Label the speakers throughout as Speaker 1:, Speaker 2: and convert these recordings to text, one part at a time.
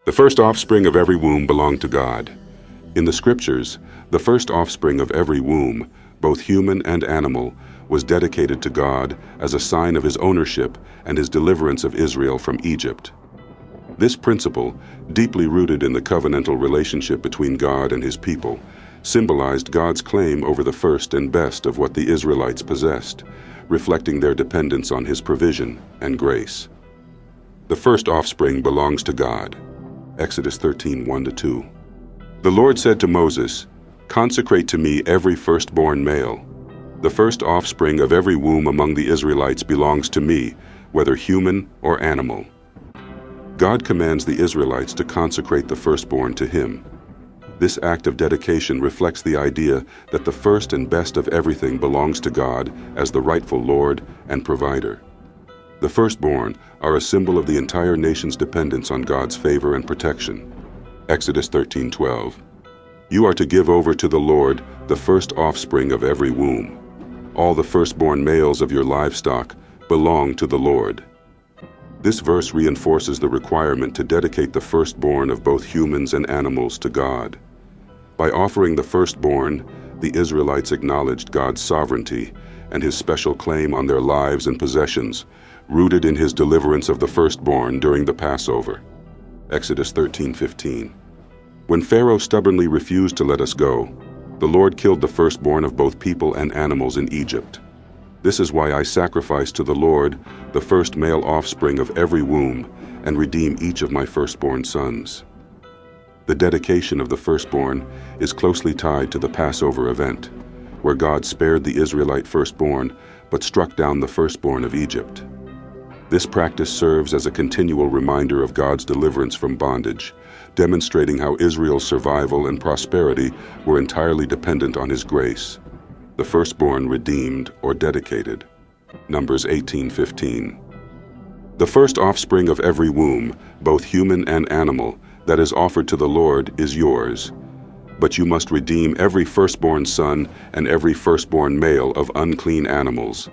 Speaker 1: The first offspring of every womb belonged to God. In the Scriptures, the first offspring of every womb, both human and animal, was dedicated to God as a sign of his ownership and his deliverance of Israel from Egypt. This principle, deeply rooted in the covenantal relationship between God and his people, symbolized God's claim over the first and best of what the Israelites possessed, reflecting their dependence on his provision and grace. The first offspring belongs to God. Exodus 13, 1-2. The Lord said to Moses, "Consecrate to me every firstborn male. The first offspring of every womb among the Israelites belongs to me, whether human or animal." God commands the Israelites to consecrate the firstborn to him. This act of dedication reflects the idea that the first and best of everything belongs to God as the rightful Lord and provider. The firstborn are a symbol of the entire nation's dependence on God's favor and protection. Exodus 13:12. You are to give over to the Lord the first offspring of every womb. All the firstborn males of your livestock belong to the Lord. This verse reinforces the requirement to dedicate the firstborn of both humans and animals to God. By offering the firstborn, the Israelites acknowledged God's sovereignty and his special claim on their lives and possessions, rooted in his deliverance of the firstborn during the Passover. Exodus 13:15. When Pharaoh stubbornly refused to let us go, the Lord killed the firstborn of both people and animals in Egypt. This is why I sacrifice to the Lord the first male offspring of every womb and redeem each of my firstborn sons. The dedication of the firstborn is closely tied to the Passover event, where God spared the Israelite firstborn but struck down the firstborn of Egypt. This practice serves as a continual reminder of God's deliverance from bondage, demonstrating how Israel's survival and prosperity were entirely dependent on his grace. The firstborn redeemed or dedicated. Numbers 18:15. The first offspring of every womb, both human and animal, that is offered to the Lord is yours. But you must redeem every firstborn son and every firstborn male of unclean animals.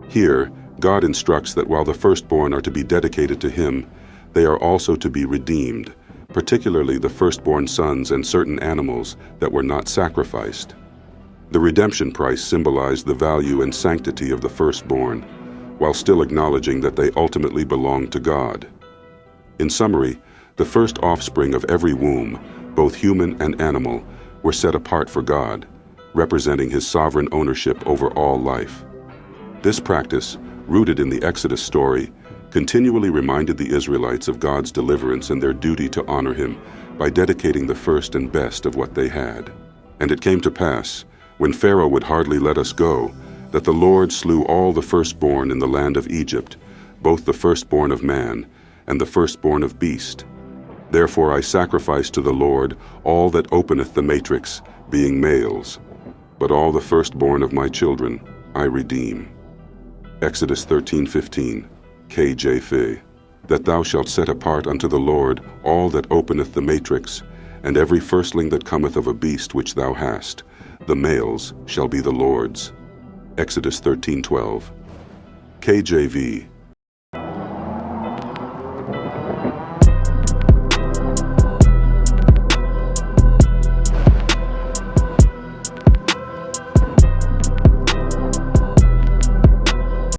Speaker 1: Here, God instructs that while the firstborn are to be dedicated to him, they are also to be redeemed, particularly the firstborn sons and certain animals that were not sacrificed. The redemption price symbolized the value and sanctity of the firstborn, while still acknowledging that they ultimately belong to God. In summary, the first offspring of every womb, both human and animal, were set apart for God, representing his sovereign ownership over all life. This practice, rooted in the Exodus story, continually reminded the Israelites of God's deliverance and their duty to honor him by dedicating the first and best of what they had. And it came to pass, when Pharaoh would hardly let us go, that the Lord slew all the firstborn in the land of Egypt, both the firstborn of man and the firstborn of beast. Therefore I sacrifice to the Lord all that openeth the matrix, being males, but all the firstborn of my children I redeem. Exodus 13:15, KJV. That thou shalt set apart unto the Lord all that openeth the matrix, and every firstling that cometh of a beast which thou hast, the males shall be the Lord's. Exodus 13:12. KJV.